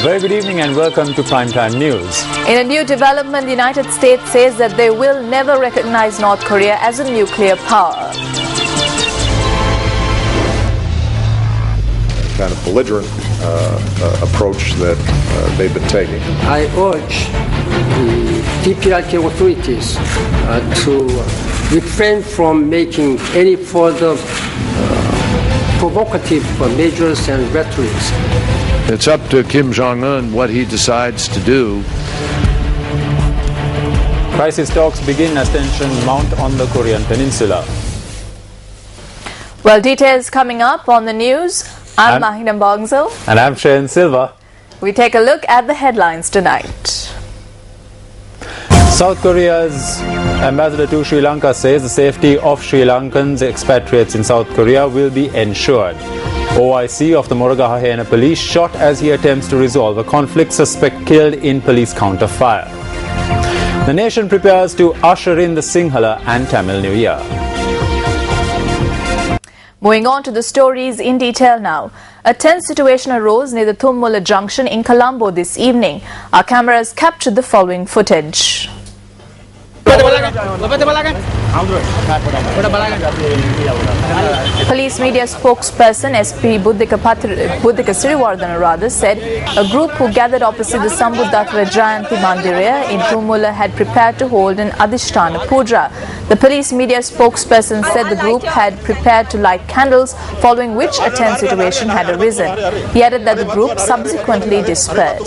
very good evening and welcome to Primetime News. In a new development, the United States says that they will never recognize North Korea as a nuclear power. Kind of belligerent approach that they've been taking. I urge the DPRK authorities to refrain from making any further provocative measures and rhetorics. It's up to Kim Jong-un what he decides to do. Crisis talks begin as tensions mount on the Korean peninsula. Well, details coming up on the news. I'm Mahina Bongso. And I'm Shayan Silva. We take a look at the headlines tonight. South Korea's ambassador to Sri Lanka says the safety of Sri Lankans expatriates in South Korea will be ensured. OIC of the Moragahahena police shot as he attempts to resolve a conflict, suspect killed in police counter-fire. The nation prepares to usher in the Sinhala and Tamil New Year. Moving on to the stories in detail now. A tense situation arose near the Thummula junction in Colombo this evening. Our cameras captured the following footage. Police media spokesperson SP Buddhika Siriwardana said a group who gathered opposite the Sambuddhatra Jayanti Mandirya in Thummula had prepared to hold an Adhishtana Puja. The police media spokesperson said the group had prepared to light candles, following which a tense situation had arisen. He added that the group subsequently dispersed.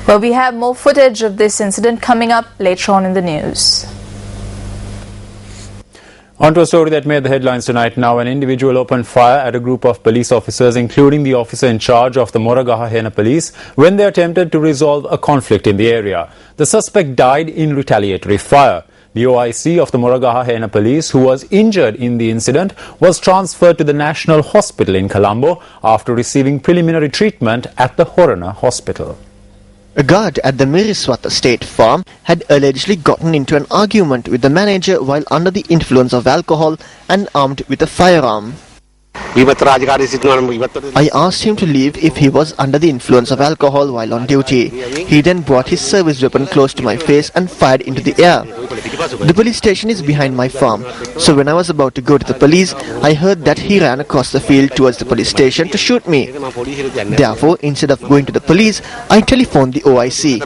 Well, we have more footage of this incident coming up later on in the news. On to a story that made the headlines tonight. Now, an individual opened fire at a group of police officers, including the officer in charge of the Moragahahena police, when they attempted to resolve a conflict in the area. The suspect died in retaliatory fire. The OIC of the Moragahahena police, who was injured in the incident, was transferred to the National Hospital in Colombo after receiving preliminary treatment at the Horana Hospital. A guard at the Miriswata State Farm had allegedly gotten into an argument with the manager while under the influence of alcohol and armed with a firearm. I asked him to leave if he was under the influence of alcohol while on duty. He then brought his service weapon close to my face and fired into the air. The police station is behind my farm, so when I was about to go to the police, I heard that he ran across the field towards the police station to shoot me. Therefore, instead of going to the police, I telephoned the OIC.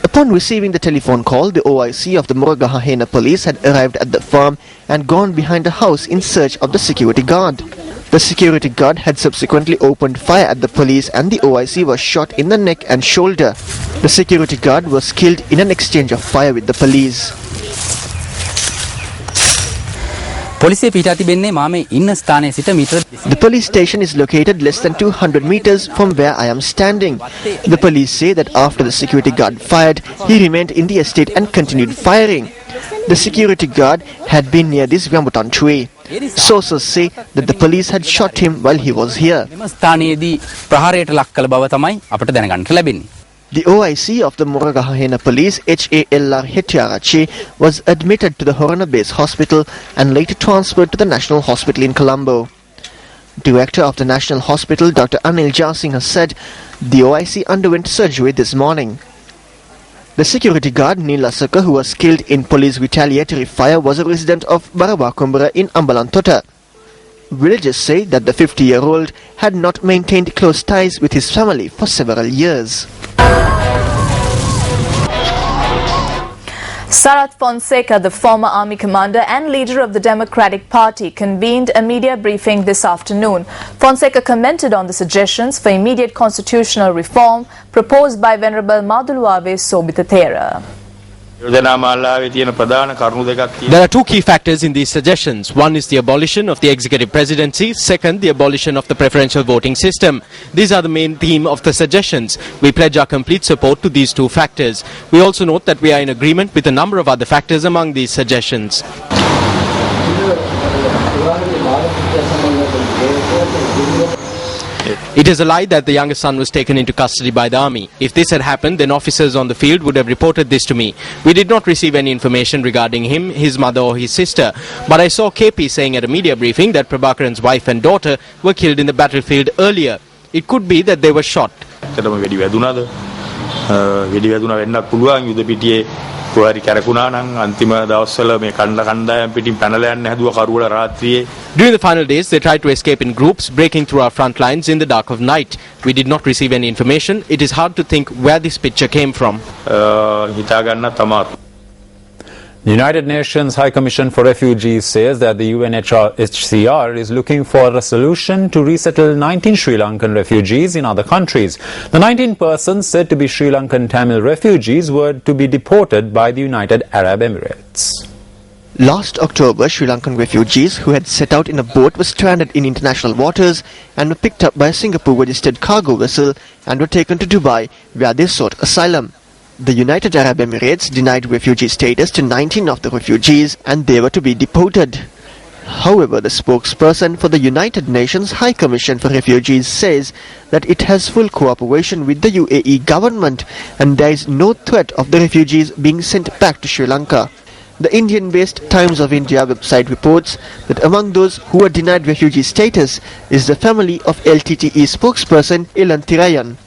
Upon receiving the telephone call, the OIC of the Moragahahena police had arrived at the farm and gone behind a house in search of the security guard. The security guard had subsequently opened fire at the police and the OIC was shot in the neck and shoulder. The security guard was killed in an exchange of fire with the police. The police station is located less than 200 meters from where I am standing. The police say that after the security guard fired, he remained in the estate and continued firing. The security guard had been near this rambutan tree. Sources say that the police had shot him while he was here. The OIC of the Moragahahena police, HALR Hetiarachi, was admitted to the Horana Base Hospital and later transferred to the National Hospital in Colombo. Director of the National Hospital, Dr. Anil Jasingh, said the OIC underwent surgery this morning. The security guard, Neela Saka, who was killed in police retaliatory fire, was a resident of Barawakumbara in Ambalantota. Villagers say that the 50-year-old had not maintained close ties with his family for several years. Sarath Fonseca, the former army commander and leader of the Democratic Party, convened a media briefing this afternoon. Fonseca commented on the suggestions for immediate constitutional reform proposed by Venerable Maduluave Sobitathera. There are two key factors in these suggestions. One is the abolition of the executive presidency. Second, the abolition of the preferential voting system. These are the main theme of the suggestions. We pledge our complete support to these two factors. We also note that we are in agreement with a number of other factors among these suggestions. It is a lie that the youngest son was taken into custody by the army. If this had happened, then officers on the field would have reported this to me. We did not receive any information regarding him, his mother or his sister. But I saw KP saying at a media briefing that Prabhakaran's wife and daughter were killed in the battlefield earlier. It could be that they were shot. During the final days, they tried to escape in groups, breaking through our front lines in the dark of night. We did not receive any information. It is hard to think where this picture came from. The United Nations High Commission for Refugees says that the UNHCR is looking for a solution to resettle 19 Sri Lankan refugees in other countries. The 19 persons said to be Sri Lankan Tamil refugees were to be deported by the United Arab Emirates. Last October, Sri Lankan refugees who had set out in a boat were stranded in international waters and were picked up by a Singapore-registered cargo vessel and were taken to Dubai, where they sought asylum. The United Arab Emirates denied refugee status to 19 of the refugees and they were to be deported. However, the spokesperson for the United Nations High Commission for Refugees says that it has full cooperation with the UAE government and there is no threat of the refugees being sent back to Sri Lanka. The Indian-based Times of India website reports that among those who were denied refugee status is the family of LTTE spokesperson Ilan Thirayan.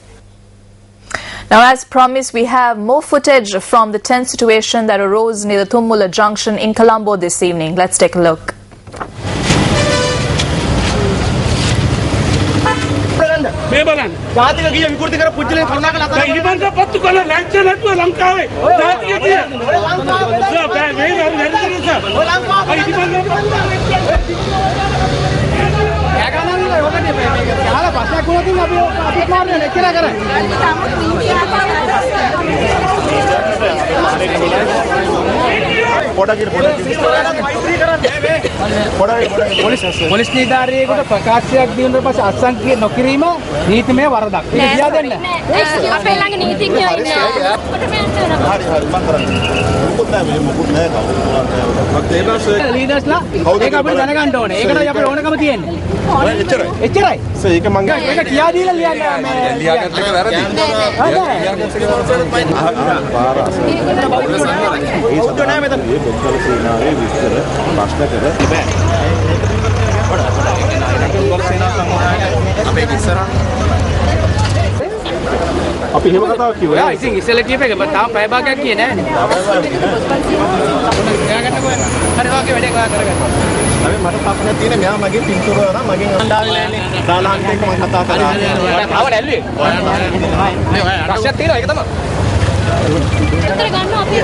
Now, as promised, we have more footage from the tense situation that arose near the Thummula junction in Colombo this evening. Let's take a look. Police නිලධාරියෙකුට ප්‍රකාශයක් දීන පස්සේ අත්සන් නොකිරීම නීතිමය වරදක්. ඒක කියා දෙන්න. අපේ ළඟ නීතිඥයෝ ඉන්නවා. හරි මම කරන්නේ. මොකුත් නැහැ ලීඩර්ස්ලා ඒක අපිට දැනගන්න ඕනේ. ඒකටයි අපේ ඕනකම තියෙන්නේ. එච්චරයි. එච්චරයි. ඒක මං ඒක කියා දීලා ලියන්න මේ ලියාගත්ත එක වැරදි. අපි එහෙම කතාවක් කිව්වා. ඔයා ඉතින් ඉස්සෙල්ලා කියප එක තාම පැය භාගයක් කියේ නෑනේ. එයාගන්නකෝ. හරි වාගේ වැඩේ කරගන්න. අපි මට ප්‍රශ්නයක් තියෙන මෙයා මගේ පින්තූර වල මගෙන් අඬාවේ නෑනේ. දාලාන්ට එක මම කතා කරා. ආව නැල්ලුවේ. නේ ඔයා ප්‍රශ්නයක් තියෙනවා ඒක තමයි. අතර ගන්න අපි.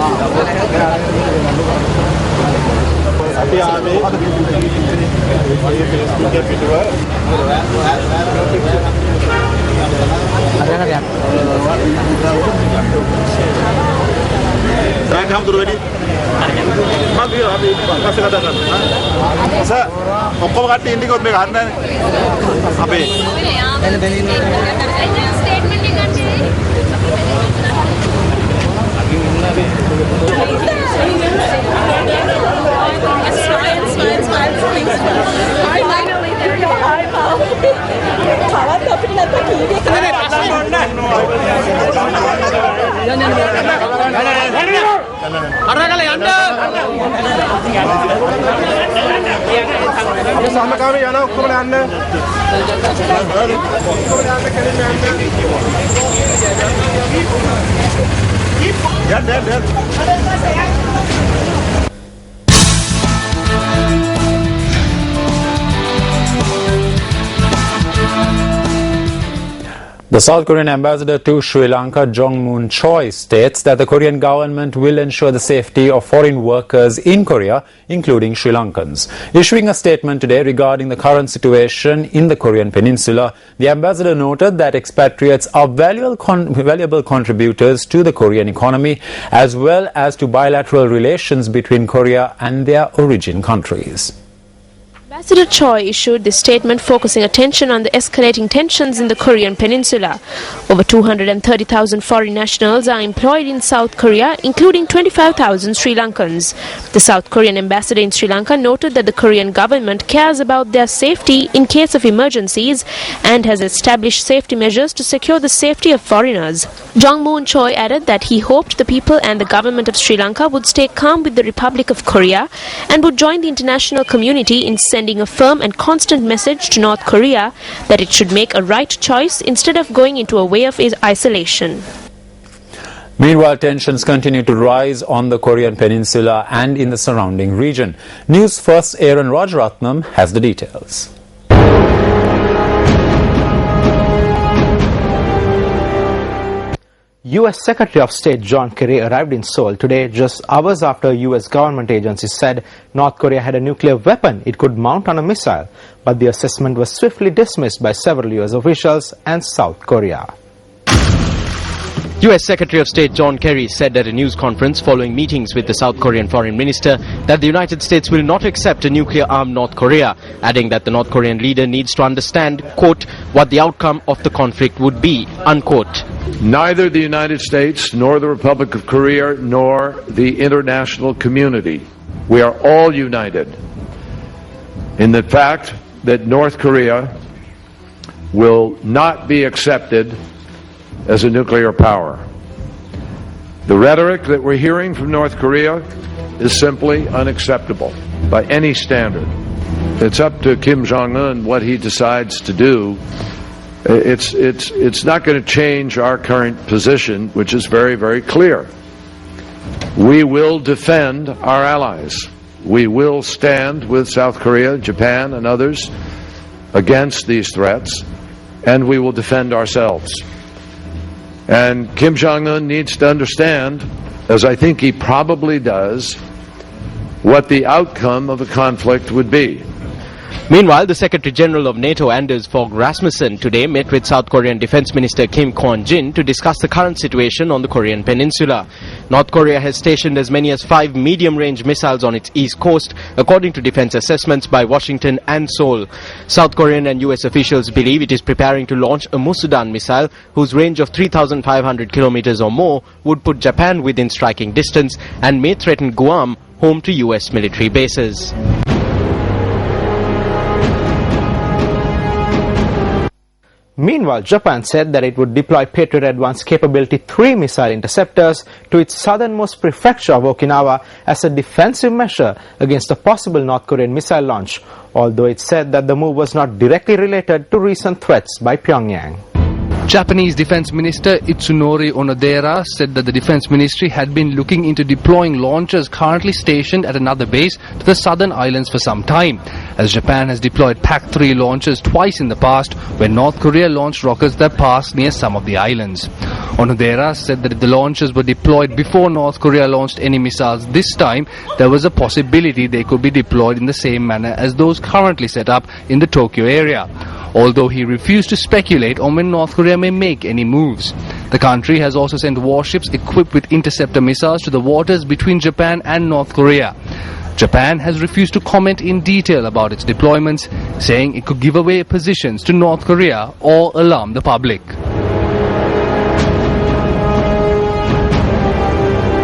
අපි ආවේ Facebook එකේ පිටුව Saya kamu turun ini. Magi abi kasih kata kan. Masa hukum kati ini kau mereka anda. Apa? Statement ni kan sih. Sama kami ya nak kau anda. Ya. The South Korean ambassador to Sri Lanka, Jong-moon Choi, states that the Korean government will ensure the safety of foreign workers in Korea, including Sri Lankans. Issuing a statement today regarding the current situation in the Korean peninsula, the ambassador noted that expatriates are valuable contributors to the Korean economy, as well as to bilateral relations between Korea and their origin countries. Ambassador Choi issued this statement focusing attention on the escalating tensions in the Korean peninsula. Over 230,000 foreign nationals are employed in South Korea, including 25,000 Sri Lankans. The South Korean ambassador in Sri Lanka noted that the Korean government cares about their safety in case of emergencies and has established safety measures to secure the safety of foreigners. Jong-moon Choi added that he hoped the people and the government of Sri Lanka would stay calm with the Republic of Korea and would join the international community in sending a firm and constant message to North Korea that it should make a right choice instead of going into a way of isolation. Meanwhile, tensions continue to rise on the Korean peninsula and in the surrounding region. News First Aaron Rajaratnam has the details. U.S. Secretary of State John Kerry arrived in Seoul today just hours after U.S. government agencies said North Korea had a nuclear weapon it could mount on a missile, but the assessment was swiftly dismissed by several U.S. officials and South Korea. U.S. Secretary of State John Kerry said at a news conference following meetings with the South Korean Foreign Minister that the United States will not accept a nuclear-armed North Korea, adding that the North Korean leader needs to understand, quote, what the outcome of the conflict would be, unquote. Neither the United States nor the Republic of Korea nor the international community, we are all united in the fact that North Korea will not be accepted as a nuclear power. The rhetoric that we're hearing from North Korea is simply unacceptable by any standard. It's up to Kim Jong-un what he decides to do. It's not going to change our current position, which is very, very clear. We will defend our allies. We will stand with South Korea, Japan, and others against these threats, and we will defend ourselves. And Kim Jong-un needs to understand, as I think he probably does, what the outcome of the conflict would be. Meanwhile, the Secretary General of NATO, Anders Fogh Rasmussen, today met with South Korean Defense Minister Kim Kwon-jin to discuss the current situation on the Korean peninsula. North Korea has stationed as many as 5 medium-range missiles on its east coast, according to defense assessments by Washington and Seoul. South Korean and US officials believe it is preparing to launch a Musudan missile, whose range of 3,500 kilometers or more would put Japan within striking distance and may threaten Guam, home to US military bases. Meanwhile, Japan said that it would deploy Patriot Advanced Capability 3 missile interceptors to its southernmost prefecture of Okinawa as a defensive measure against a possible North Korean missile launch, although it said that the move was not directly related to recent threats by Pyongyang. Japanese Defense Minister Itsunori Onodera said that the Defense Ministry had been looking into deploying launchers currently stationed at another base to the southern islands for some time, as Japan has deployed PAC-3 launchers twice in the past when North Korea launched rockets that passed near some of the islands. Onodera said that if the launchers were deployed before North Korea launched any missiles this time, there was a possibility they could be deployed in the same manner as those currently set up in the Tokyo area, although he refused to speculate on when North Korea may make any moves. The country has also sent warships equipped with interceptor missiles to the waters between Japan and North Korea. Japan has refused to comment in detail about its deployments, saying it could give away positions to North Korea or alarm the public.